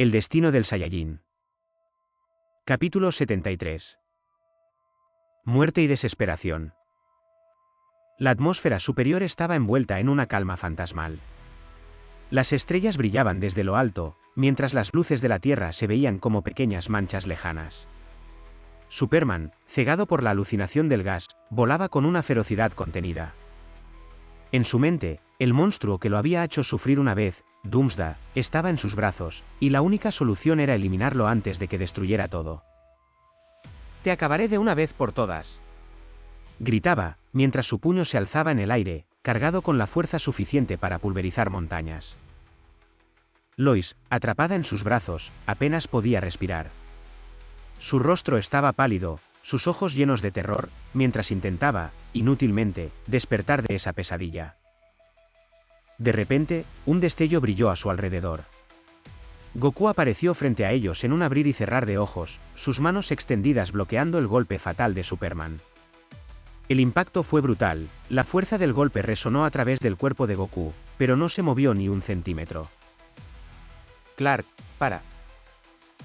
El destino del Saiyajin. Capítulo 73. Muerte y desesperación. La atmósfera superior estaba envuelta en una calma fantasmal. Las estrellas brillaban desde lo alto, mientras las luces de la Tierra se veían como pequeñas manchas lejanas. Superman, cegado por la alucinación del gas, volaba con una ferocidad contenida. En su mente, el monstruo que lo había hecho sufrir una vez, Doomsday, estaba en sus brazos, y la única solución era eliminarlo antes de que destruyera todo. «Te acabaré de una vez por todas», gritaba, mientras su puño se alzaba en el aire, cargado con la fuerza suficiente para pulverizar montañas. Lois, atrapada en sus brazos, apenas podía respirar. Su rostro estaba pálido, sus ojos llenos de terror, mientras intentaba, inútilmente, despertar de esa pesadilla. De repente, un destello brilló a su alrededor. Goku apareció frente a ellos en un abrir y cerrar de ojos, sus manos extendidas bloqueando el golpe fatal de Superman. El impacto fue brutal, la fuerza del golpe resonó a través del cuerpo de Goku, pero no se movió ni un centímetro. «Clark, para»,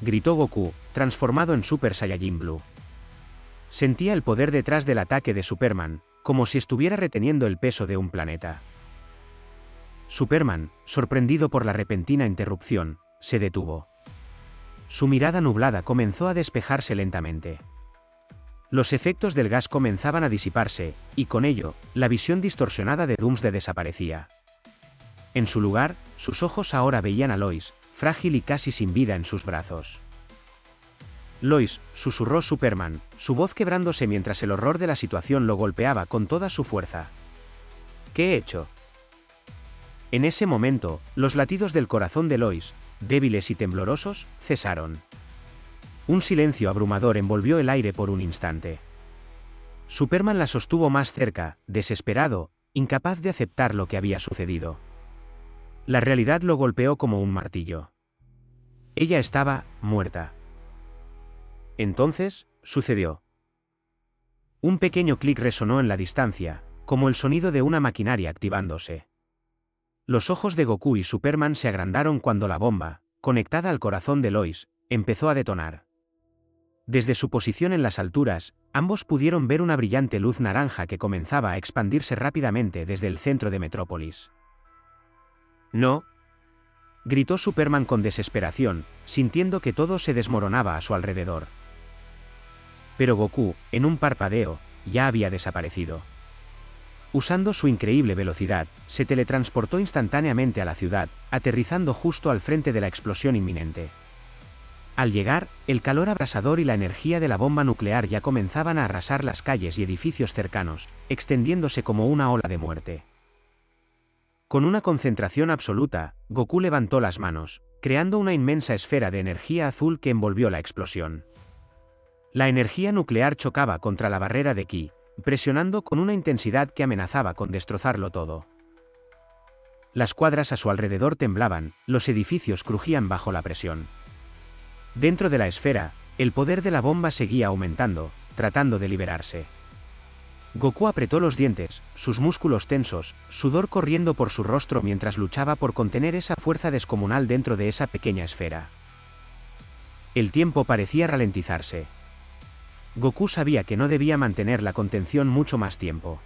gritó Goku, transformado en Super Saiyajin Blue. Sentía el poder detrás del ataque de Superman, como si estuviera reteniendo el peso de un planeta. Superman, sorprendido por la repentina interrupción, se detuvo. Su mirada nublada comenzó a despejarse lentamente. Los efectos del gas comenzaban a disiparse, y con ello, la visión distorsionada de Doomsday desaparecía. En su lugar, sus ojos ahora veían a Lois, frágil y casi sin vida en sus brazos. «Lois», susurró Superman, su voz quebrándose mientras el horror de la situación lo golpeaba con toda su fuerza. «¿Qué he hecho?». En ese momento, los latidos del corazón de Lois, débiles y temblorosos, cesaron. Un silencio abrumador envolvió el aire por un instante. Superman la sostuvo más cerca, desesperado, incapaz de aceptar lo que había sucedido. La realidad lo golpeó como un martillo. Ella estaba muerta. Entonces, sucedió. Un pequeño clic resonó en la distancia, como el sonido de una maquinaria activándose. Los ojos de Goku y Superman se agrandaron cuando la bomba, conectada al corazón de Lois, empezó a detonar. Desde su posición en las alturas, ambos pudieron ver una brillante luz naranja que comenzaba a expandirse rápidamente desde el centro de Metrópolis. «No», gritó Superman con desesperación, sintiendo que todo se desmoronaba a su alrededor. Pero Goku, en un parpadeo, ya había desaparecido. Usando su increíble velocidad, se teletransportó instantáneamente a la ciudad, aterrizando justo al frente de la explosión inminente. Al llegar, el calor abrasador y la energía de la bomba nuclear ya comenzaban a arrasar las calles y edificios cercanos, extendiéndose como una ola de muerte. Con una concentración absoluta, Goku levantó las manos, creando una inmensa esfera de energía azul que envolvió la explosión. La energía nuclear chocaba contra la barrera de Ki, presionando con una intensidad que amenazaba con destrozarlo todo. Las cuadras a su alrededor temblaban, los edificios crujían bajo la presión. Dentro de la esfera, el poder de la bomba seguía aumentando, tratando de liberarse. Goku apretó los dientes, sus músculos tensos, sudor corriendo por su rostro mientras luchaba por contener esa fuerza descomunal dentro de esa pequeña esfera. El tiempo parecía ralentizarse. Goku sabía que no debía mantener la contención mucho más tiempo.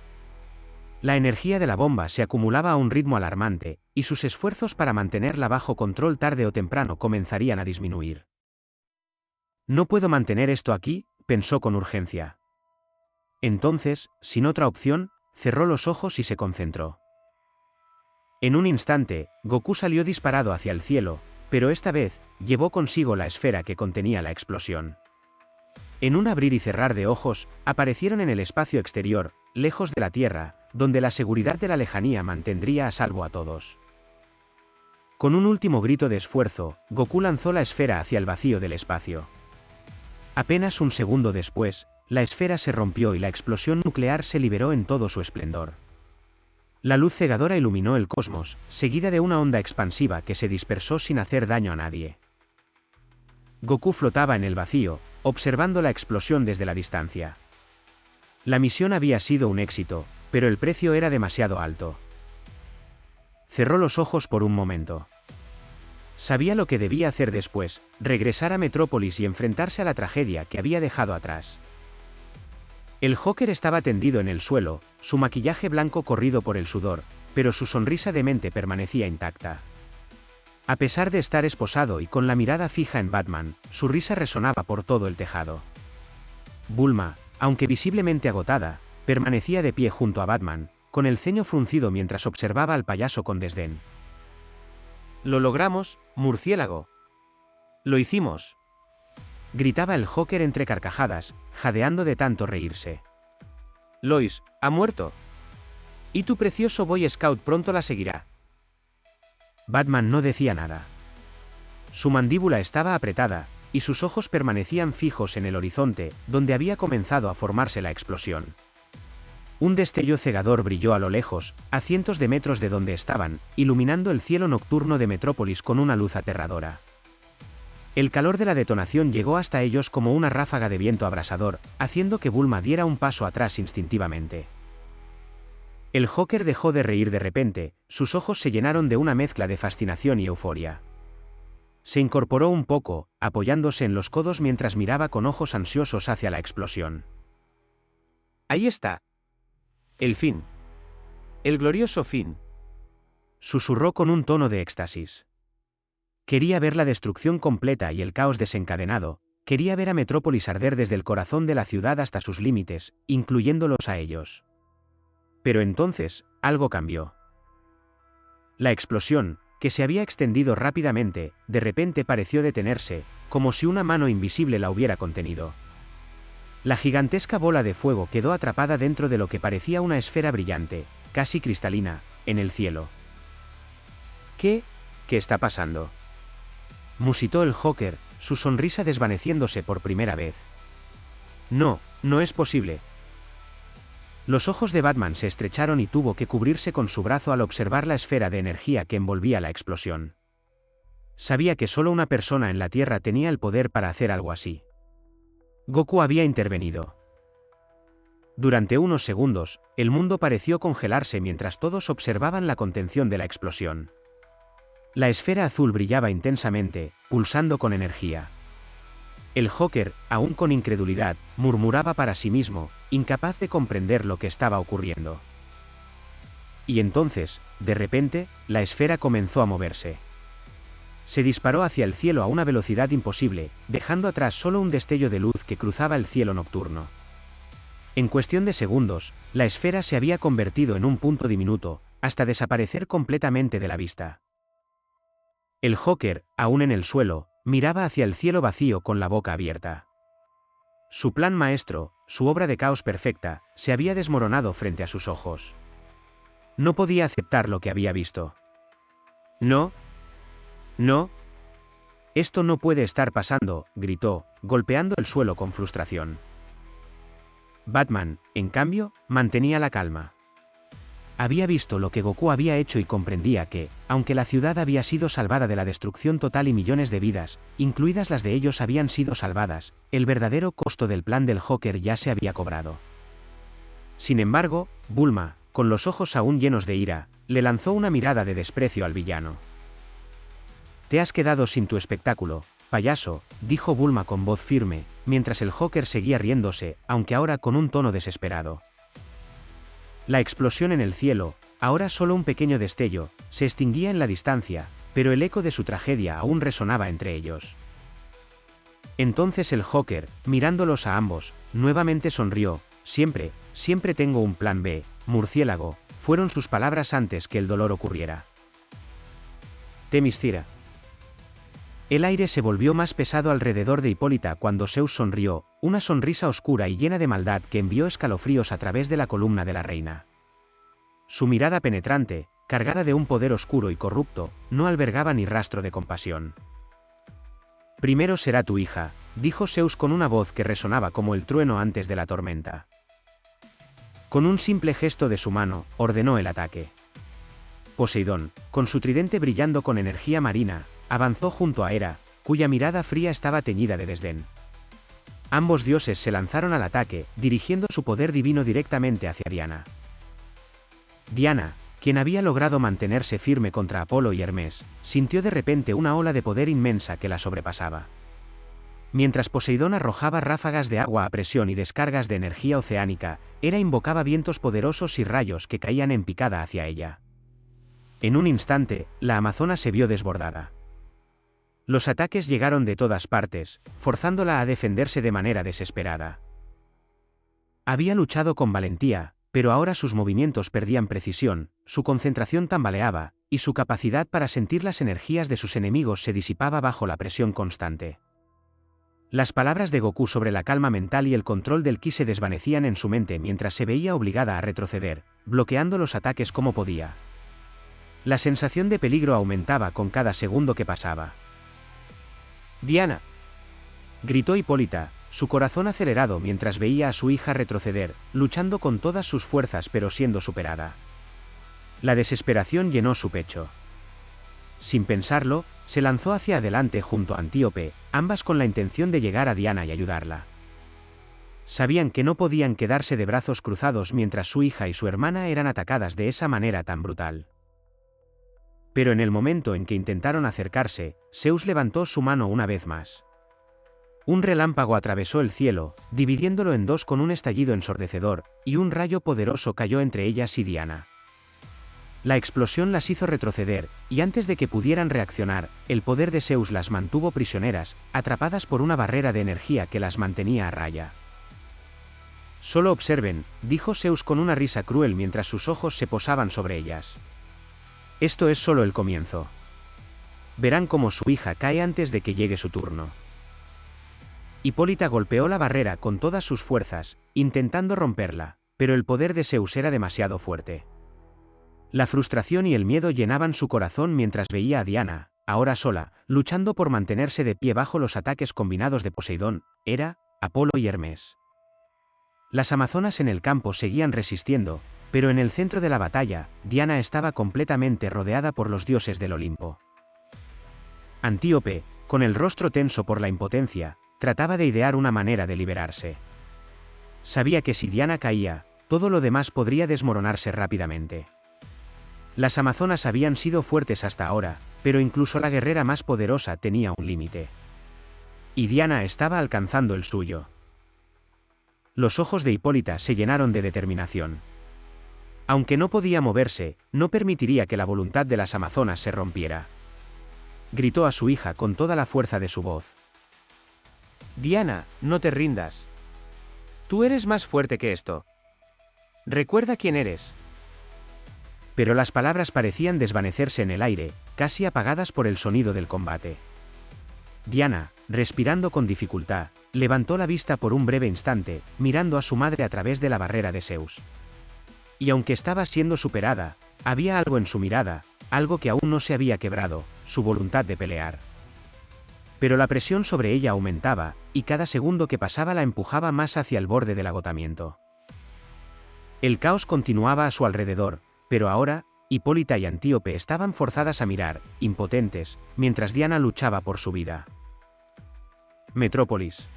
La energía de la bomba se acumulaba a un ritmo alarmante, y sus esfuerzos para mantenerla bajo control tarde o temprano comenzarían a disminuir. «No puedo mantener esto aquí», pensó con urgencia. Entonces, sin otra opción, cerró los ojos y se concentró. En un instante, Goku salió disparado hacia el cielo, pero esta vez, llevó consigo la esfera que contenía la explosión. En un abrir y cerrar de ojos, aparecieron en el espacio exterior, lejos de la Tierra, donde la seguridad de la lejanía mantendría a salvo a todos. Con un último grito de esfuerzo, Goku lanzó la esfera hacia el vacío del espacio. Apenas un segundo después, la esfera se rompió y la explosión nuclear se liberó en todo su esplendor. La luz cegadora iluminó el cosmos, seguida de una onda expansiva que se dispersó sin hacer daño a nadie. Goku flotaba en el vacío, observando la explosión desde la distancia. La misión había sido un éxito, pero el precio era demasiado alto. Cerró los ojos por un momento. Sabía lo que debía hacer después, regresar a Metrópolis y enfrentarse a la tragedia que había dejado atrás. El Joker estaba tendido en el suelo, su maquillaje blanco corrido por el sudor, pero su sonrisa demente permanecía intacta. A pesar de estar esposado y con la mirada fija en Batman, su risa resonaba por todo el tejado. Bulma, aunque visiblemente agotada, permanecía de pie junto a Batman, con el ceño fruncido mientras observaba al payaso con desdén. «Lo logramos, murciélago. Lo hicimos», gritaba el Joker entre carcajadas, jadeando de tanto reírse. «Lois, ha muerto. Y tu precioso Boy Scout pronto la seguirá». Batman no decía nada. Su mandíbula estaba apretada, y sus ojos permanecían fijos en el horizonte, donde había comenzado a formarse la explosión. Un destello cegador brilló a lo lejos, a cientos de metros de donde estaban, iluminando el cielo nocturno de Metrópolis con una luz aterradora. El calor de la detonación llegó hasta ellos como una ráfaga de viento abrasador, haciendo que Bulma diera un paso atrás instintivamente. El Joker dejó de reír de repente, sus ojos se llenaron de una mezcla de fascinación y euforia. Se incorporó un poco, apoyándose en los codos mientras miraba con ojos ansiosos hacia la explosión. «Ahí está. El fin. El glorioso fin», susurró con un tono de éxtasis. Quería ver la destrucción completa y el caos desencadenado, quería ver a Metrópolis arder desde el corazón de la ciudad hasta sus límites, incluyéndolos a ellos. Pero entonces, algo cambió. La explosión, que se había extendido rápidamente, de repente pareció detenerse, como si una mano invisible la hubiera contenido. La gigantesca bola de fuego quedó atrapada dentro de lo que parecía una esfera brillante, casi cristalina, en el cielo. ¿Qué está pasando?», musitó el Joker, su sonrisa desvaneciéndose por primera vez. «No es posible». Los ojos de Batman se estrecharon y tuvo que cubrirse con su brazo al observar la esfera de energía que envolvía la explosión. Sabía que solo una persona en la Tierra tenía el poder para hacer algo así. Goku había intervenido. Durante unos segundos, el mundo pareció congelarse mientras todos observaban la contención de la explosión. La esfera azul brillaba intensamente, pulsando con energía. El Joker, aún con incredulidad, murmuraba para sí mismo, incapaz de comprender lo que estaba ocurriendo. Y entonces, de repente, la esfera comenzó a moverse. Se disparó hacia el cielo a una velocidad imposible, dejando atrás solo un destello de luz que cruzaba el cielo nocturno. En cuestión de segundos, la esfera se había convertido en un punto diminuto, hasta desaparecer completamente de la vista. El Joker, aún en el suelo, miraba hacia el cielo vacío con la boca abierta. Su plan maestro, su obra de caos perfecta, se había desmoronado frente a sus ojos. No podía aceptar lo que había visto. «No. Esto no puede estar pasando», gritó, golpeando el suelo con frustración. Batman, en cambio, mantenía la calma. Había visto lo que Goku había hecho y comprendía que, aunque la ciudad había sido salvada de la destrucción total y millones de vidas, incluidas las de ellos habían sido salvadas, el verdadero costo del plan del Joker ya se había cobrado. Sin embargo, Bulma, con los ojos aún llenos de ira, le lanzó una mirada de desprecio al villano. «Te has quedado sin tu espectáculo, payaso», dijo Bulma con voz firme, mientras el Joker seguía riéndose, aunque ahora con un tono desesperado. La explosión en el cielo, ahora solo un pequeño destello, se extinguía en la distancia, pero el eco de su tragedia aún resonaba entre ellos. Entonces el Joker, mirándolos a ambos, nuevamente sonrió. Siempre tengo un plan B, murciélago», fueron sus palabras antes que el dolor ocurriera. «Themyscira». El aire se volvió más pesado alrededor de Hipólita cuando Zeus sonrió, una sonrisa oscura y llena de maldad que envió escalofríos a través de la columna de la reina. Su mirada penetrante, cargada de un poder oscuro y corrupto, no albergaba ni rastro de compasión. «Primero será tu hija», dijo Zeus con una voz que resonaba como el trueno antes de la tormenta. Con un simple gesto de su mano, ordenó el ataque. Poseidón, con su tridente brillando con energía marina, avanzó junto a Hera, cuya mirada fría estaba teñida de desdén. Ambos dioses se lanzaron al ataque, dirigiendo su poder divino directamente hacia Diana. Diana, quien había logrado mantenerse firme contra Apolo y Hermes, sintió de repente una ola de poder inmensa que la sobrepasaba. Mientras Poseidón arrojaba ráfagas de agua a presión y descargas de energía oceánica, Hera invocaba vientos poderosos y rayos que caían en picada hacia ella. En un instante, la Amazona se vio desbordada. Los ataques llegaron de todas partes, forzándola a defenderse de manera desesperada. Había luchado con valentía, pero ahora sus movimientos perdían precisión, su concentración tambaleaba, y su capacidad para sentir las energías de sus enemigos se disipaba bajo la presión constante. Las palabras de Goku sobre la calma mental y el control del ki se desvanecían en su mente mientras se veía obligada a retroceder, bloqueando los ataques como podía. La sensación de peligro aumentaba con cada segundo que pasaba. «¡Diana!», gritó Hipólita, su corazón acelerado mientras veía a su hija retroceder, luchando con todas sus fuerzas pero siendo superada. La desesperación llenó su pecho. Sin pensarlo, se lanzó hacia adelante junto a Antíope, ambas con la intención de llegar a Diana y ayudarla. Sabían que no podían quedarse de brazos cruzados mientras su hija y su hermana eran atacadas de esa manera tan brutal. Pero en el momento en que intentaron acercarse, Zeus levantó su mano una vez más. Un relámpago atravesó el cielo, dividiéndolo en dos con un estallido ensordecedor, y un rayo poderoso cayó entre ellas y Diana. La explosión las hizo retroceder, y antes de que pudieran reaccionar, el poder de Zeus las mantuvo prisioneras, atrapadas por una barrera de energía que las mantenía a raya. «Solo observen», dijo Zeus con una risa cruel mientras sus ojos se posaban sobre ellas. «Esto es solo el comienzo. Verán cómo su hija cae antes de que llegue su turno». Hipólita golpeó la barrera con todas sus fuerzas, intentando romperla, pero el poder de Zeus era demasiado fuerte. La frustración y el miedo llenaban su corazón mientras veía a Diana, ahora sola, luchando por mantenerse de pie bajo los ataques combinados de Poseidón, Hera, Apolo y Hermes. Las amazonas en el campo seguían resistiendo, pero en el centro de la batalla, Diana estaba completamente rodeada por los dioses del Olimpo. Antíope, con el rostro tenso por la impotencia, trataba de idear una manera de liberarse. Sabía que si Diana caía, todo lo demás podría desmoronarse rápidamente. Las amazonas habían sido fuertes hasta ahora, pero incluso la guerrera más poderosa tenía un límite. Y Diana estaba alcanzando el suyo. Los ojos de Hipólita se llenaron de determinación. Aunque no podía moverse, no permitiría que la voluntad de las amazonas se rompiera. Gritó a su hija con toda la fuerza de su voz. «Diana, no te rindas. Tú eres más fuerte que esto. Recuerda quién eres». Pero las palabras parecían desvanecerse en el aire, casi apagadas por el sonido del combate. Diana, respirando con dificultad, levantó la vista por un breve instante, mirando a su madre a través de la barrera de Zeus. Y aunque estaba siendo superada, había algo en su mirada, algo que aún no se había quebrado, su voluntad de pelear. Pero la presión sobre ella aumentaba, y cada segundo que pasaba la empujaba más hacia el borde del agotamiento. El caos continuaba a su alrededor, pero ahora, Hipólita y Antíope estaban forzadas a mirar, impotentes, mientras Diana luchaba por su vida. Metrópolis.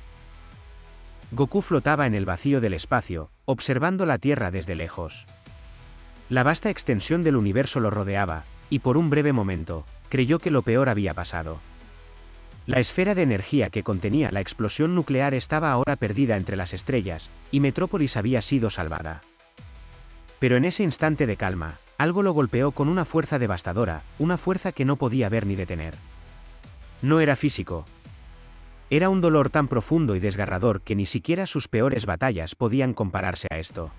Goku flotaba en el vacío del espacio, observando la Tierra desde lejos. La vasta extensión del universo lo rodeaba, y por un breve momento, creyó que lo peor había pasado. La esfera de energía que contenía la explosión nuclear estaba ahora perdida entre las estrellas, y Metrópolis había sido salvada. Pero en ese instante de calma, algo lo golpeó con una fuerza devastadora, una fuerza que no podía ver ni detener. No era físico. Era un dolor tan profundo y desgarrador que ni siquiera sus peores batallas podían compararse a esto.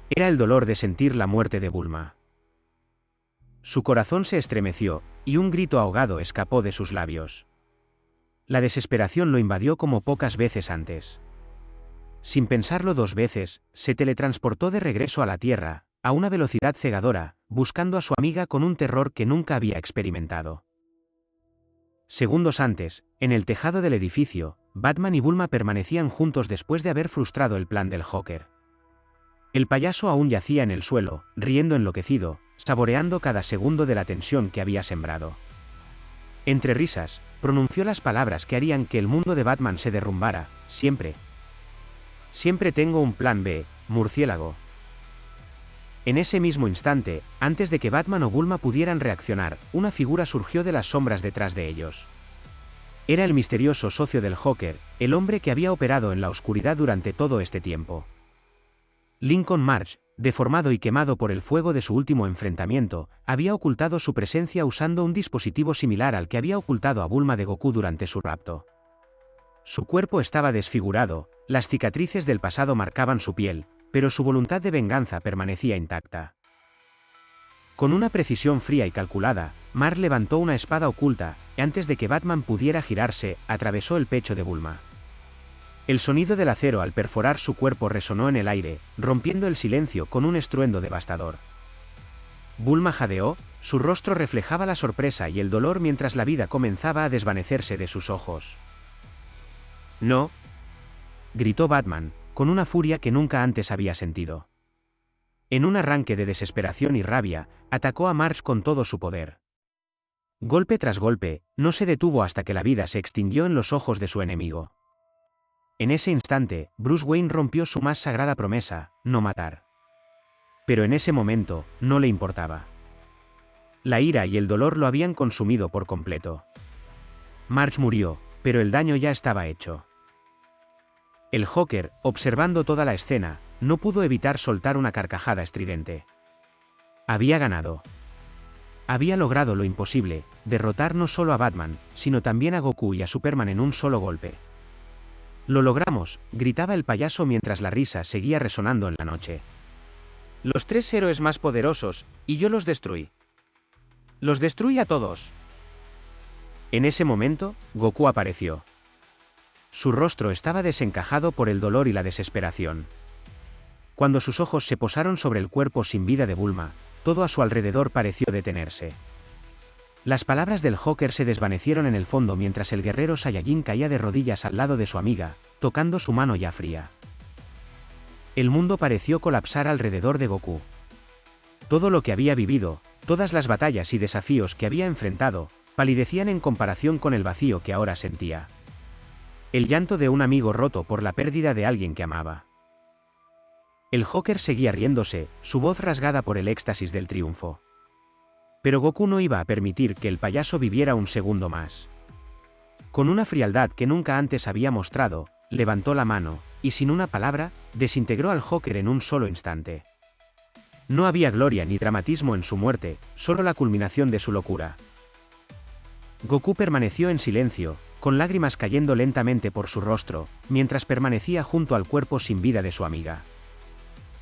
Era el dolor de sentir la muerte de Bulma. Su corazón se estremeció, y un grito ahogado escapó de sus labios. La desesperación lo invadió como pocas veces antes. Sin pensarlo dos veces, se teletransportó de regreso a la Tierra, a una velocidad cegadora, buscando a su amiga con un terror que nunca había experimentado. Segundos antes, en el tejado del edificio, Batman y Bulma permanecían juntos después de haber frustrado el plan del Joker. El payaso aún yacía en el suelo, riendo enloquecido, saboreando cada segundo de la tensión que había sembrado. Entre risas, pronunció las palabras que harían que el mundo de Batman se derrumbara, siempre. «Siempre tengo un plan B, murciélago». En ese mismo instante, antes de que Batman o Bulma pudieran reaccionar, una figura surgió de las sombras detrás de ellos. Era el misterioso socio del Joker, el hombre que había operado en la oscuridad durante todo este tiempo. Lincoln March, deformado y quemado por el fuego de su último enfrentamiento, había ocultado su presencia usando un dispositivo similar al que había ocultado a Bulma de Goku durante su rapto. Su cuerpo estaba desfigurado, las cicatrices del pasado marcaban su piel, pero su voluntad de venganza permanecía intacta. Con una precisión fría y calculada, March levantó una espada oculta, y antes de que Batman pudiera girarse, atravesó el pecho de Bulma. El sonido del acero al perforar su cuerpo resonó en el aire, rompiendo el silencio con un estruendo devastador. Bulma jadeó, su rostro reflejaba la sorpresa y el dolor mientras la vida comenzaba a desvanecerse de sus ojos. «No», gritó Batman, con una furia que nunca antes había sentido. En un arranque de desesperación y rabia, atacó a March con todo su poder. Golpe tras golpe, no se detuvo hasta que la vida se extinguió en los ojos de su enemigo. En ese instante, Bruce Wayne rompió su más sagrada promesa, no matar. Pero en ese momento, no le importaba. La ira y el dolor lo habían consumido por completo. March murió, pero el daño ya estaba hecho. El Joker, observando toda la escena, no pudo evitar soltar una carcajada estridente. Había ganado. Había logrado lo imposible, derrotar no solo a Batman, sino también a Goku y a Superman en un solo golpe. «Lo logramos», gritaba el payaso mientras la risa seguía resonando en la noche. «Los tres héroes más poderosos, y yo los destruí. Los destruí a todos». En ese momento, Goku apareció. Su rostro estaba desencajado por el dolor y la desesperación. Cuando sus ojos se posaron sobre el cuerpo sin vida de Bulma, todo a su alrededor pareció detenerse. Las palabras del Joker se desvanecieron en el fondo mientras el guerrero Saiyajin caía de rodillas al lado de su amiga, tocando su mano ya fría. El mundo pareció colapsar alrededor de Goku. Todo lo que había vivido, todas las batallas y desafíos que había enfrentado, palidecían en comparación con el vacío que ahora sentía. El llanto de un amigo roto por la pérdida de alguien que amaba. El Joker seguía riéndose, su voz rasgada por el éxtasis del triunfo. Pero Goku no iba a permitir que el payaso viviera un segundo más. Con una frialdad que nunca antes había mostrado, levantó la mano, y sin una palabra, desintegró al Joker en un solo instante. No había gloria ni dramatismo en su muerte, solo la culminación de su locura. Goku permaneció en silencio, con lágrimas cayendo lentamente por su rostro, mientras permanecía junto al cuerpo sin vida de su amiga.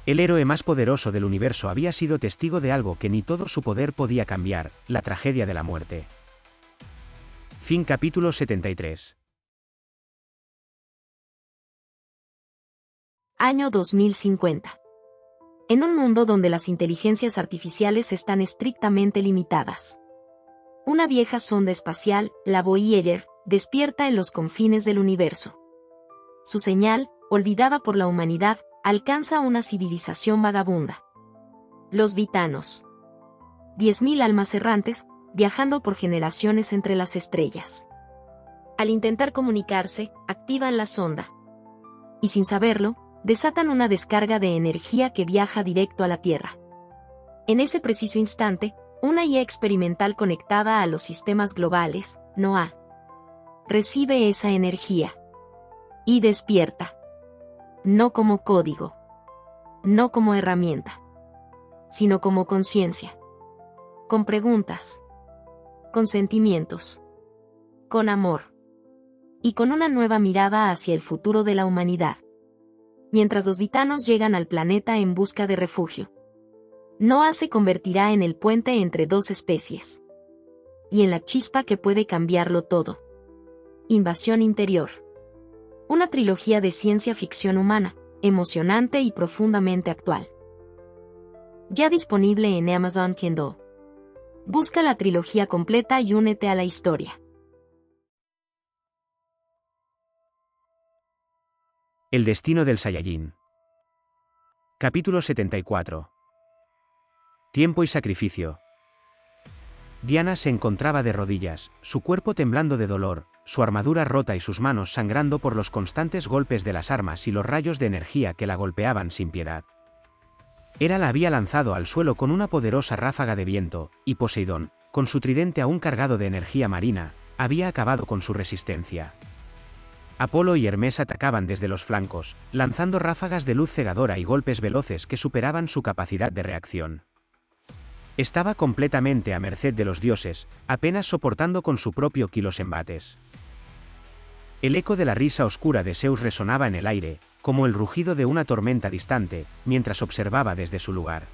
El héroe más poderoso del universo había sido testigo de algo que ni todo su poder podía cambiar, la tragedia de la muerte. Fin capítulo 73. Año 2050. En un mundo donde las inteligencias artificiales están estrictamente limitadas. Una vieja sonda espacial, la Voyager, despierta en los confines del universo. Su señal, olvidada por la humanidad, alcanza una civilización vagabunda. Los Vitanos. 10.000 almas errantes, viajando por generaciones entre las estrellas. Al intentar comunicarse, activan la sonda. Y sin saberlo, desatan una descarga de energía que viaja directo a la Tierra. En ese preciso instante, una IA experimental conectada a los sistemas globales, NOAA, recibe esa energía. Y despierta. No como código. No como herramienta. Sino como conciencia. Con preguntas. Con sentimientos. Con amor. Y con una nueva mirada hacia el futuro de la humanidad. Mientras los vitanos llegan al planeta en busca de refugio. NOAA se convertirá en el puente entre dos especies. Y en la chispa que puede cambiarlo todo. Invasión interior. Una trilogía de ciencia ficción humana, emocionante y profundamente actual. Ya disponible en Amazon Kindle. Busca la trilogía completa y únete a la historia. El destino del Saiyajin. Capítulo 74. Tiempo y sacrificio. Diana se encontraba de rodillas, su cuerpo temblando de dolor, su armadura rota y sus manos sangrando por los constantes golpes de las armas y los rayos de energía que la golpeaban sin piedad. Hera la había lanzado al suelo con una poderosa ráfaga de viento, y Poseidón, con su tridente aún cargado de energía marina, había acabado con su resistencia. Apolo y Hermes atacaban desde los flancos, lanzando ráfagas de luz cegadora y golpes veloces que superaban su capacidad de reacción. Estaba completamente a merced de los dioses, apenas soportando con su propio ki los embates. El eco de la risa oscura de Zeus resonaba en el aire, como el rugido de una tormenta distante, mientras observaba desde su lugar.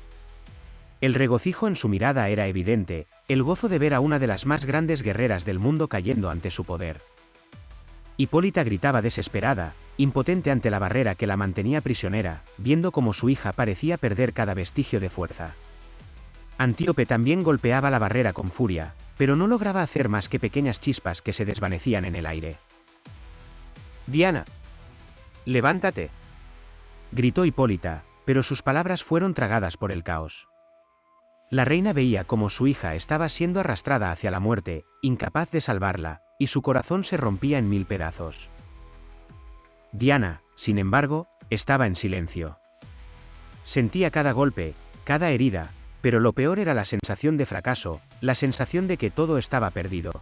El regocijo en su mirada era evidente, el gozo de ver a una de las más grandes guerreras del mundo cayendo ante su poder. Hipólita gritaba desesperada, impotente ante la barrera que la mantenía prisionera, viendo cómo su hija parecía perder cada vestigio de fuerza. Antíope también golpeaba la barrera con furia, pero no lograba hacer más que pequeñas chispas que se desvanecían en el aire. «Diana, levántate», gritó Hipólita, pero sus palabras fueron tragadas por el caos. La reina veía cómo su hija estaba siendo arrastrada hacia la muerte, incapaz de salvarla, y su corazón se rompía en 1000 pedazos. Diana, sin embargo, estaba en silencio. Sentía cada golpe, cada herida, pero lo peor era la sensación de fracaso, la sensación de que todo estaba perdido.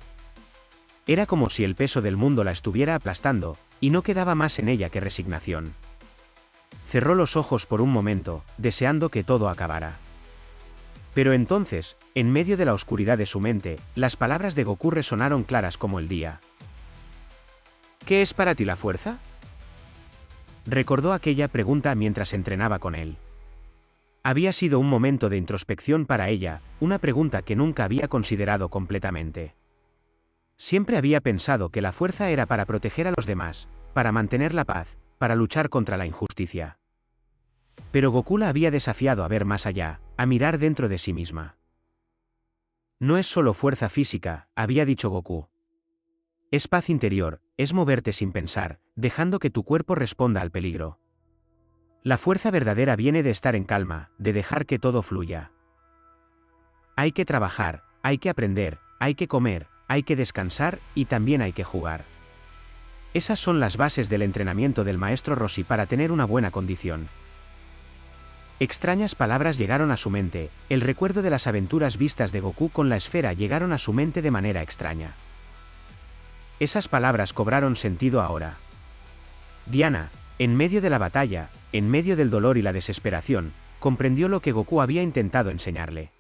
Era como si el peso del mundo la estuviera aplastando, y no quedaba más en ella que resignación. Cerró los ojos por un momento, deseando que todo acabara. Pero entonces, en medio de la oscuridad de su mente, las palabras de Goku resonaron claras como el día. «¿Qué es para ti la fuerza?», recordó aquella pregunta mientras entrenaba con él. Había sido un momento de introspección para ella, una pregunta que nunca había considerado completamente. Siempre había pensado que la fuerza era para proteger a los demás, para mantener la paz, para luchar contra la injusticia. Pero Goku la había desafiado a ver más allá, a mirar dentro de sí misma. No es solo fuerza física, había dicho Goku. Es paz interior, es moverte sin pensar, dejando que tu cuerpo responda al peligro. La fuerza verdadera viene de estar en calma, de dejar que todo fluya. Hay que trabajar, hay que aprender, hay que comer, hay que descansar y también hay que jugar. Esas son las bases del entrenamiento del maestro Roshi para tener una buena condición. Extrañas palabras llegaron a su mente, el recuerdo de las aventuras vistas de Goku con la esfera llegaron a su mente de manera extraña. Esas palabras cobraron sentido ahora. Diana, en medio de la batalla, en medio del dolor y la desesperación, comprendió lo que Goku había intentado enseñarle.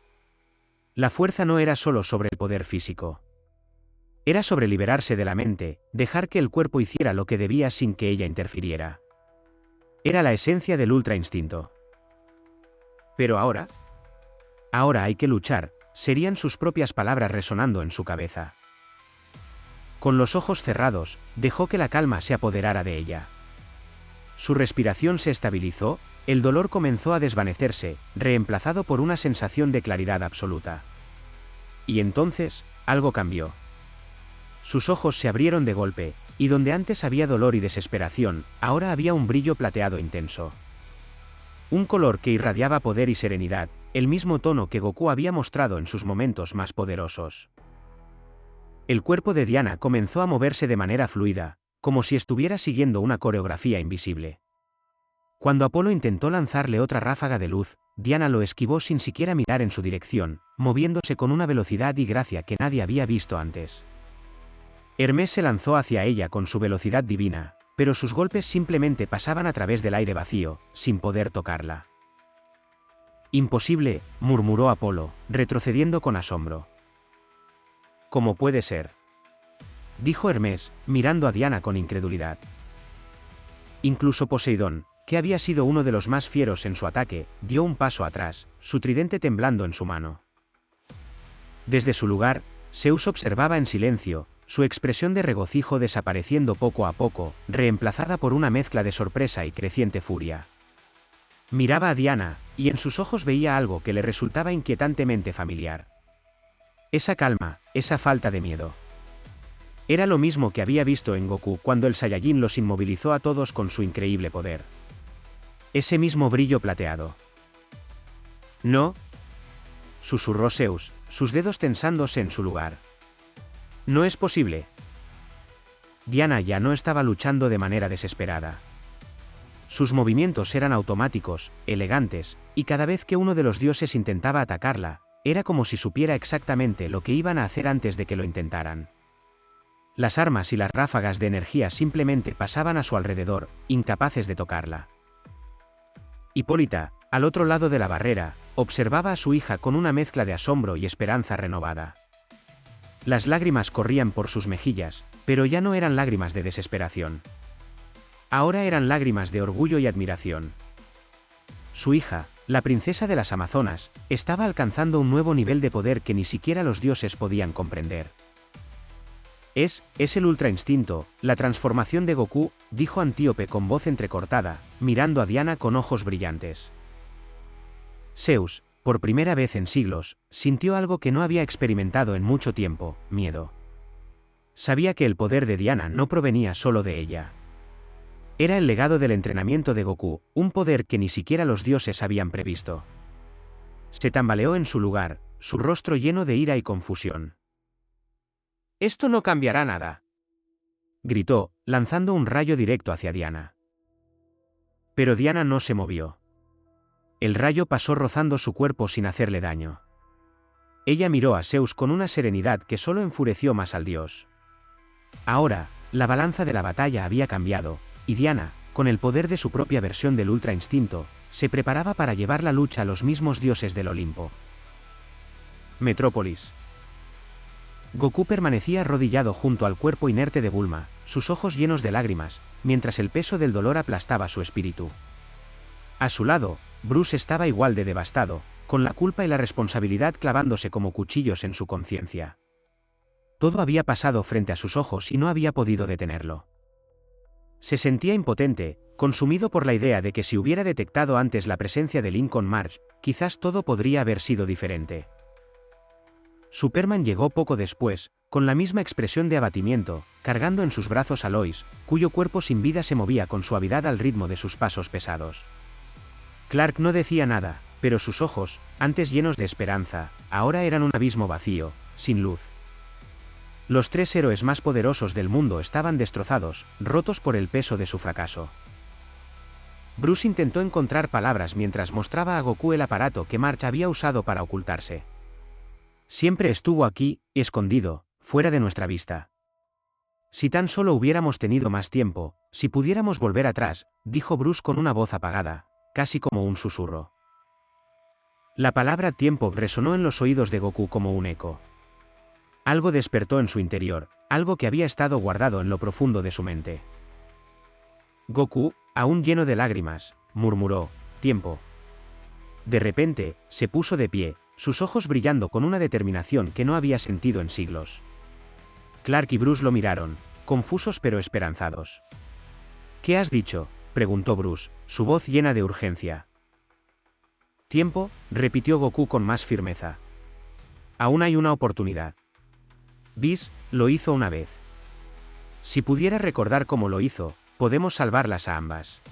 La fuerza no era solo sobre el poder físico. Era sobre liberarse de la mente, dejar que el cuerpo hiciera lo que debía sin que ella interfiriera. Era la esencia del ultra instinto. Pero ahora hay que luchar, serían sus propias palabras resonando en su cabeza. Con los ojos cerrados, dejó que la calma se apoderara de ella. Su respiración se estabilizó, el dolor comenzó a desvanecerse, reemplazado por una sensación de claridad absoluta. Y entonces, algo cambió. Sus ojos se abrieron de golpe, y donde antes había dolor y desesperación, ahora había un brillo plateado intenso. Un color que irradiaba poder y serenidad, el mismo tono que Goku había mostrado en sus momentos más poderosos. El cuerpo de Diana comenzó a moverse de manera fluida, como si estuviera siguiendo una coreografía invisible. Cuando Apolo intentó lanzarle otra ráfaga de luz, Diana lo esquivó sin siquiera mirar en su dirección, moviéndose con una velocidad y gracia que nadie había visto antes. Hermes se lanzó hacia ella con su velocidad divina, pero sus golpes simplemente pasaban a través del aire vacío, sin poder tocarla. «Imposible», murmuró Apolo, retrocediendo con asombro. «¿Cómo puede ser?», dijo Hermes, mirando a Diana con incredulidad. Incluso Poseidón, que había sido uno de los más fieros en su ataque, dio un paso atrás, su tridente temblando en su mano. Desde su lugar, Zeus observaba en silencio, su expresión de regocijo desapareciendo poco a poco, reemplazada por una mezcla de sorpresa y creciente furia. Miraba a Diana, y en sus ojos veía algo que le resultaba inquietantemente familiar. Esa calma, esa falta de miedo. Era lo mismo que había visto en Goku cuando el Saiyajin los inmovilizó a todos con su increíble poder. Ese mismo brillo plateado. «No», susurró Zeus, sus dedos tensándose en su lugar. «No es posible». Diana ya no estaba luchando de manera desesperada. Sus movimientos eran automáticos, elegantes, y cada vez que uno de los dioses intentaba atacarla, era como si supiera exactamente lo que iban a hacer antes de que lo intentaran. Las armas y las ráfagas de energía simplemente pasaban a su alrededor, incapaces de tocarla. Hipólita, al otro lado de la barrera, observaba a su hija con una mezcla de asombro y esperanza renovada. Las lágrimas corrían por sus mejillas, pero ya no eran lágrimas de desesperación. Ahora eran lágrimas de orgullo y admiración. Su hija, la princesa de las Amazonas, estaba alcanzando un nuevo nivel de poder que ni siquiera los dioses podían comprender. Es el Ultra Instinto, la transformación de Goku, dijo Antíope con voz entrecortada, mirando a Diana con ojos brillantes. Zeus, por primera vez en siglos, sintió algo que no había experimentado en mucho tiempo: miedo. Sabía que el poder de Diana no provenía solo de ella. Era el legado del entrenamiento de Goku, un poder que ni siquiera los dioses habían previsto. Se tambaleó en su lugar, su rostro lleno de ira y confusión. «Esto no cambiará nada», gritó, lanzando un rayo directo hacia Diana. Pero Diana no se movió. El rayo pasó rozando su cuerpo sin hacerle daño. Ella miró a Zeus con una serenidad que solo enfureció más al dios. Ahora, la balanza de la batalla había cambiado, y Diana, con el poder de su propia versión del Ultra Instinto, se preparaba para llevar la lucha a los mismos dioses del Olimpo. Metrópolis. Goku permanecía arrodillado junto al cuerpo inerte de Bulma, sus ojos llenos de lágrimas, mientras el peso del dolor aplastaba su espíritu. A su lado, Bruce estaba igual de devastado, con la culpa y la responsabilidad clavándose como cuchillos en su conciencia. Todo había pasado frente a sus ojos y no había podido detenerlo. Se sentía impotente, consumido por la idea de que si hubiera detectado antes la presencia de Lincoln March, quizás todo podría haber sido diferente. Superman llegó poco después, con la misma expresión de abatimiento, cargando en sus brazos a Lois, cuyo cuerpo sin vida se movía con suavidad al ritmo de sus pasos pesados. Clark no decía nada, pero sus ojos, antes llenos de esperanza, ahora eran un abismo vacío, sin luz. Los tres héroes más poderosos del mundo estaban destrozados, rotos por el peso de su fracaso. Bruce intentó encontrar palabras mientras mostraba a Goku el aparato que March había usado para ocultarse. Siempre estuvo aquí, escondido, fuera de nuestra vista. Si tan solo hubiéramos tenido más tiempo, si pudiéramos volver atrás, dijo Bruce con una voz apagada, casi como un susurro. La palabra tiempo resonó en los oídos de Goku como un eco. Algo despertó en su interior, algo que había estado guardado en lo profundo de su mente. Goku, aún lleno de lágrimas, murmuró: «Tiempo». De repente, se puso de pie, sus ojos brillando con una determinación que no había sentido en siglos. Clark y Bruce lo miraron, confusos pero esperanzados. «¿Qué has dicho?», preguntó Bruce, su voz llena de urgencia. «Tiempo», repitió Goku con más firmeza. «Aún hay una oportunidad. Whis lo hizo una vez. Si pudiera recordar cómo lo hizo, podemos salvarlas a ambas.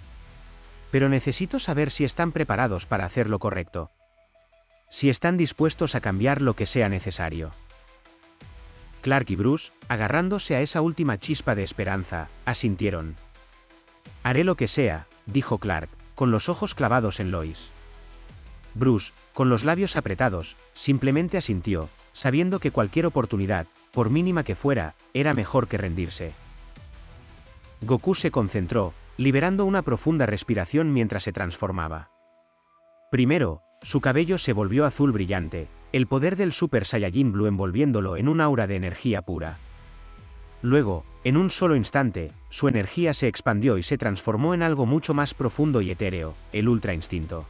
Pero necesito saber si están preparados para hacer lo correcto. Si están dispuestos a cambiar lo que sea necesario». Clark y Bruce, agarrándose a esa última chispa de esperanza, asintieron. «Haré lo que sea», dijo Clark, con los ojos clavados en Lois. Bruce, con los labios apretados, simplemente asintió, sabiendo que cualquier oportunidad, por mínima que fuera, era mejor que rendirse. Goku se concentró, liberando una profunda respiración mientras se transformaba. Primero, su cabello se volvió azul brillante, el poder del Super Saiyajin Blue envolviéndolo en un aura de energía pura. Luego, en un solo instante, su energía se expandió y se transformó en algo mucho más profundo y etéreo, el Ultra Instinto.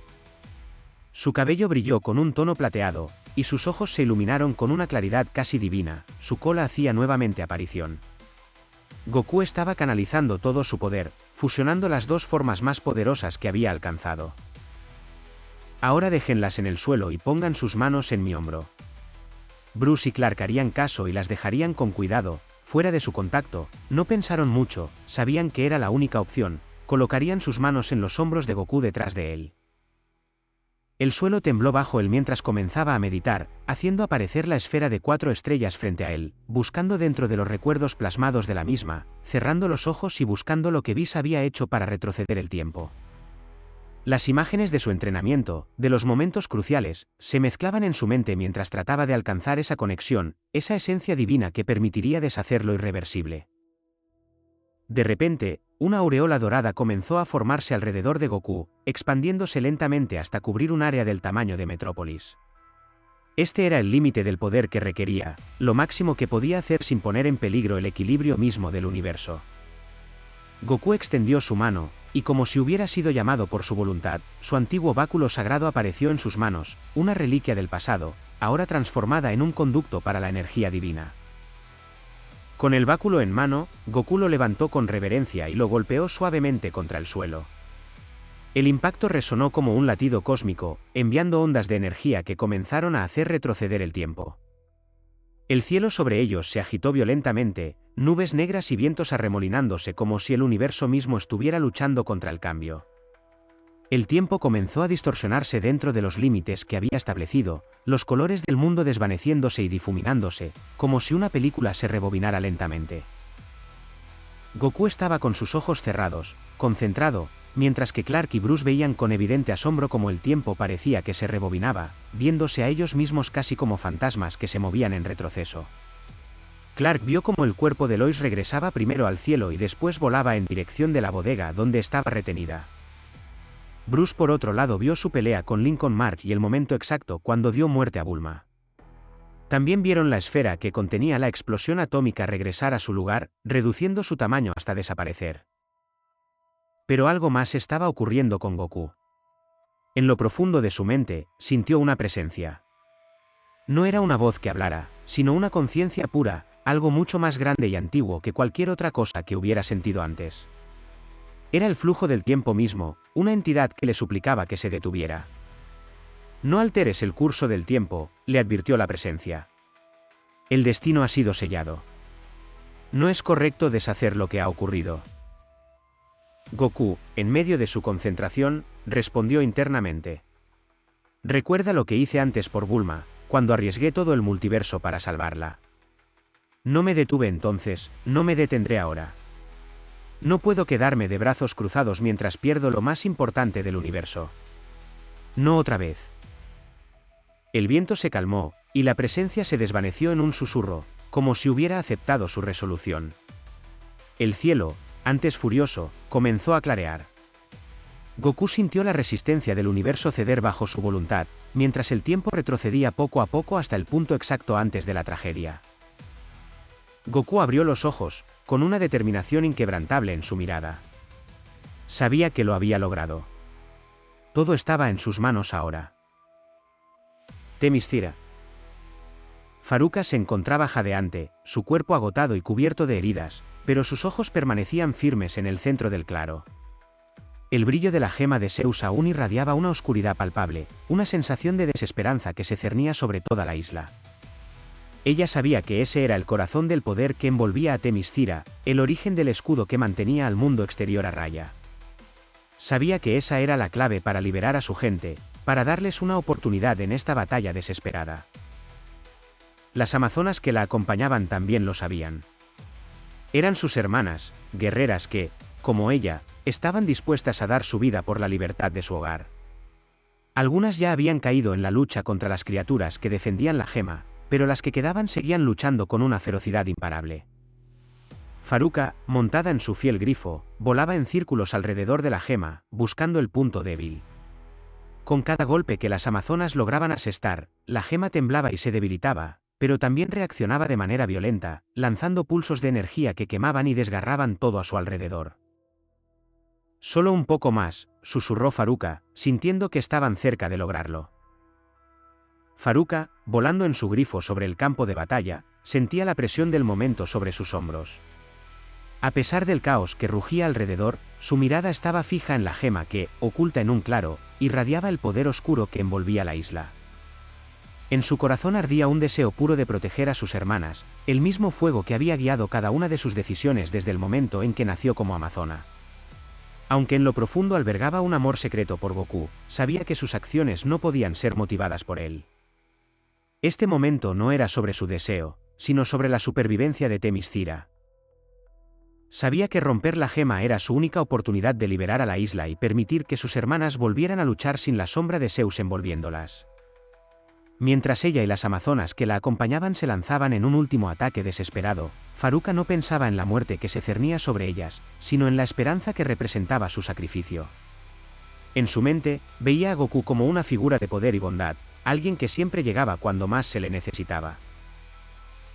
Su cabello brilló con un tono plateado, y sus ojos se iluminaron con una claridad casi divina, su cola hacía nuevamente aparición. Goku estaba canalizando todo su poder, fusionando las dos formas más poderosas que había alcanzado. «Ahora déjenlas en el suelo y pongan sus manos en mi hombro». Bruce y Clark harían caso y las dejarían con cuidado, fuera de su contacto, no pensaron mucho, sabían que era la única opción, colocarían sus manos en los hombros de Goku detrás de él. El suelo tembló bajo él mientras comenzaba a meditar, haciendo aparecer la esfera de 4 estrellas frente a él, buscando dentro de los recuerdos plasmados de la misma, cerrando los ojos y buscando lo que Whis había hecho para retroceder el tiempo. Las imágenes de su entrenamiento, de los momentos cruciales, se mezclaban en su mente mientras trataba de alcanzar esa conexión, esa esencia divina que permitiría deshacer lo irreversible. De repente, una aureola dorada comenzó a formarse alrededor de Goku, expandiéndose lentamente hasta cubrir un área del tamaño de Metrópolis. Este era el límite del poder que requería, lo máximo que podía hacer sin poner en peligro el equilibrio mismo del universo. Goku extendió su mano, y como si hubiera sido llamado por su voluntad, su antiguo báculo sagrado apareció en sus manos, una reliquia del pasado, ahora transformada en un conducto para la energía divina. Con el báculo en mano, Goku lo levantó con reverencia y lo golpeó suavemente contra el suelo. El impacto resonó como un latido cósmico, enviando ondas de energía que comenzaron a hacer retroceder el tiempo. El cielo sobre ellos se agitó violentamente, nubes negras y vientos arremolinándose como si el universo mismo estuviera luchando contra el cambio. El tiempo comenzó a distorsionarse dentro de los límites que había establecido, los colores del mundo desvaneciéndose y difuminándose, como si una película se rebobinara lentamente. Goku estaba con sus ojos cerrados, concentrado, mientras que Clark y Bruce veían con evidente asombro cómo el tiempo parecía que se rebobinaba, viéndose a ellos mismos casi como fantasmas que se movían en retroceso. Clark vio cómo el cuerpo de Lois regresaba primero al cielo y después volaba en dirección de la bodega donde estaba retenida. Bruce por otro lado vio su pelea con Lincoln Mark y el momento exacto cuando dio muerte a Bulma. También vieron la esfera que contenía la explosión atómica regresar a su lugar, reduciendo su tamaño hasta desaparecer. Pero algo más estaba ocurriendo con Goku. En lo profundo de su mente, sintió una presencia. No era una voz que hablara, sino una conciencia pura, algo mucho más grande y antiguo que cualquier otra cosa que hubiera sentido antes. Era el flujo del tiempo mismo, una entidad que le suplicaba que se detuviera. No alteres el curso del tiempo, le advirtió la presencia. El destino ha sido sellado. No es correcto deshacer lo que ha ocurrido. Goku, en medio de su concentración, respondió internamente. Recuerda lo que hice antes por Bulma, cuando arriesgué todo el multiverso para salvarla. No me detuve entonces, no me detendré ahora. No puedo quedarme de brazos cruzados mientras pierdo lo más importante del universo. No otra vez. El viento se calmó, y la presencia se desvaneció en un susurro, como si hubiera aceptado su resolución. El cielo, antes furioso, comenzó a clarear. Goku sintió la resistencia del universo ceder bajo su voluntad, mientras el tiempo retrocedía poco a poco hasta el punto exacto antes de la tragedia. Goku abrió los ojos, con una determinación inquebrantable en su mirada. Sabía que lo había logrado. Todo estaba en sus manos ahora. Themyscira. Faruka se encontraba jadeante, su cuerpo agotado y cubierto de heridas, pero sus ojos permanecían firmes en el centro del claro. El brillo de la gema de Zeus aún irradiaba una oscuridad palpable, una sensación de desesperanza que se cernía sobre toda la isla. Ella sabía que ese era el corazón del poder que envolvía a Themyscira, el origen del escudo que mantenía al mundo exterior a raya. Sabía que esa era la clave para liberar a su gente, para darles una oportunidad en esta batalla desesperada. Las amazonas que la acompañaban también lo sabían. Eran sus hermanas, guerreras que, como ella, estaban dispuestas a dar su vida por la libertad de su hogar. Algunas ya habían caído en la lucha contra las criaturas que defendían la gema, pero las que quedaban seguían luchando con una ferocidad imparable. Faruka, montada en su fiel grifo, volaba en círculos alrededor de la gema, buscando el punto débil. Con cada golpe que las amazonas lograban asestar, la gema temblaba y se debilitaba, pero también reaccionaba de manera violenta, lanzando pulsos de energía que quemaban y desgarraban todo a su alrededor. Solo un poco más, susurró Faruka, sintiendo que estaban cerca de lograrlo. Faruka, volando en su grifo sobre el campo de batalla, sentía la presión del momento sobre sus hombros. A pesar del caos que rugía alrededor, su mirada estaba fija en la gema que, oculta en un claro, irradiaba el poder oscuro que envolvía la isla. En su corazón ardía un deseo puro de proteger a sus hermanas, el mismo fuego que había guiado cada una de sus decisiones desde el momento en que nació como amazona. Aunque en lo profundo albergaba un amor secreto por Goku, sabía que sus acciones no podían ser motivadas por él. Este momento no era sobre su deseo, sino sobre la supervivencia de Themyscira. Sabía que romper la gema era su única oportunidad de liberar a la isla y permitir que sus hermanas volvieran a luchar sin la sombra de Zeus envolviéndolas. Mientras ella y las amazonas que la acompañaban se lanzaban en un último ataque desesperado, Faruka no pensaba en la muerte que se cernía sobre ellas, sino en la esperanza que representaba su sacrificio. En su mente, veía a Goku como una figura de poder y bondad, alguien que siempre llegaba cuando más se le necesitaba.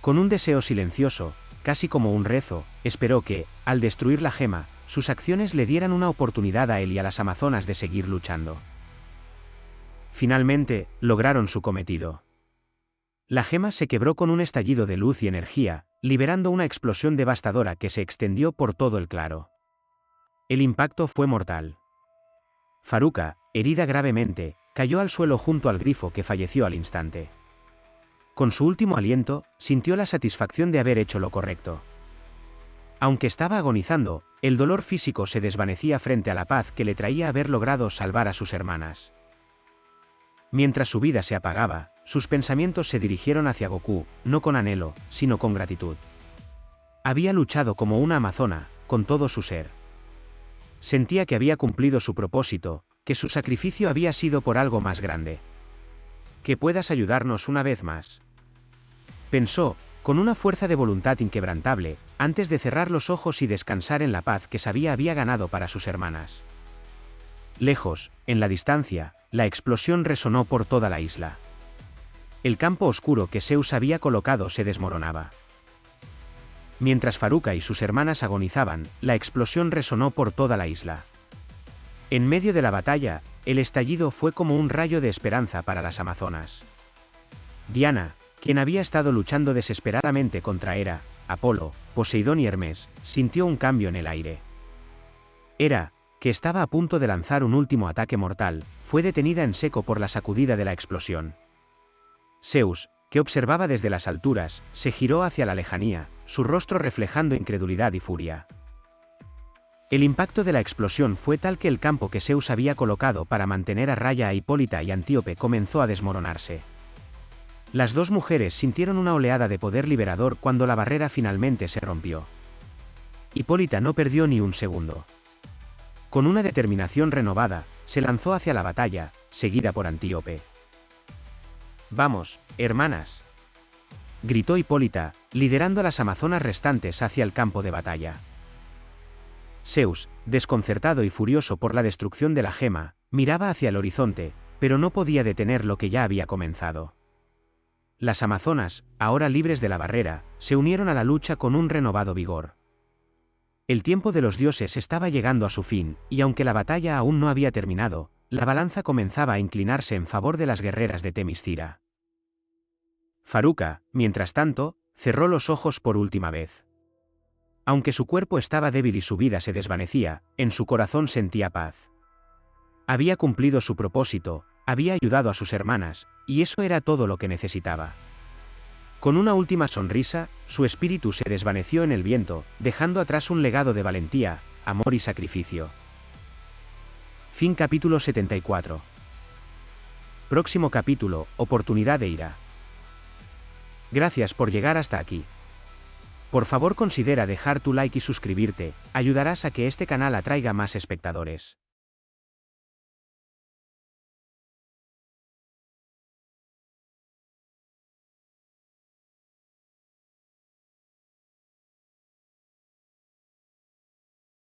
Con un deseo silencioso, casi como un rezo, esperó que, al destruir la gema, sus acciones le dieran una oportunidad a él y a las amazonas de seguir luchando. Finalmente, lograron su cometido. La gema se quebró con un estallido de luz y energía, liberando una explosión devastadora que se extendió por todo el claro. El impacto fue mortal. Faruka, herida gravemente, cayó al suelo junto al grifo que falleció al instante. Con su último aliento, sintió la satisfacción de haber hecho lo correcto. Aunque estaba agonizando, el dolor físico se desvanecía frente a la paz que le traía haber logrado salvar a sus hermanas. Mientras su vida se apagaba, sus pensamientos se dirigieron hacia Goku, no con anhelo, sino con gratitud. Había luchado como una amazona, con todo su ser. Sentía que había cumplido su propósito, que su sacrificio había sido por algo más grande. Que puedas ayudarnos una vez más. Pensó, con una fuerza de voluntad inquebrantable, antes de cerrar los ojos y descansar en la paz que sabía había ganado para sus hermanas. Lejos, en la distancia, la explosión resonó por toda la isla. El campo oscuro que Zeus había colocado se desmoronaba. Mientras Faruka y sus hermanas agonizaban, la explosión resonó por toda la isla. En medio de la batalla, el estallido fue como un rayo de esperanza para las amazonas. Diana, quien había estado luchando desesperadamente contra Hera, Apolo, Poseidón y Hermes, sintió un cambio en el aire. Hera, que estaba a punto de lanzar un último ataque mortal, fue detenida en seco por la sacudida de la explosión. Zeus, que observaba desde las alturas, se giró hacia la lejanía, su rostro reflejando incredulidad y furia. El impacto de la explosión fue tal que el campo que Zeus había colocado para mantener a raya a Hipólita y Antíope comenzó a desmoronarse. Las dos mujeres sintieron una oleada de poder liberador cuando la barrera finalmente se rompió. Hipólita no perdió ni un segundo. Con una determinación renovada, se lanzó hacia la batalla, seguida por Antíope. «Vamos, hermanas», gritó Hipólita, liderando a las amazonas restantes hacia el campo de batalla. Zeus, desconcertado y furioso por la destrucción de la gema, miraba hacia el horizonte, pero no podía detener lo que ya había comenzado. Las amazonas, ahora libres de la barrera, se unieron a la lucha con un renovado vigor. El tiempo de los dioses estaba llegando a su fin, y aunque la batalla aún no había terminado, la balanza comenzaba a inclinarse en favor de las guerreras de Temiscira. Faruka, mientras tanto, cerró los ojos por última vez. Aunque su cuerpo estaba débil y su vida se desvanecía, en su corazón sentía paz. Había cumplido su propósito, había ayudado a sus hermanas, y eso era todo lo que necesitaba. Con una última sonrisa, su espíritu se desvaneció en el viento, dejando atrás un legado de valentía, amor y sacrificio. Fin capítulo 74. Próximo capítulo, oportunidad de ira. Gracias por llegar hasta aquí. Por favor considera dejar tu like y suscribirte, ayudarás a que este canal atraiga más espectadores.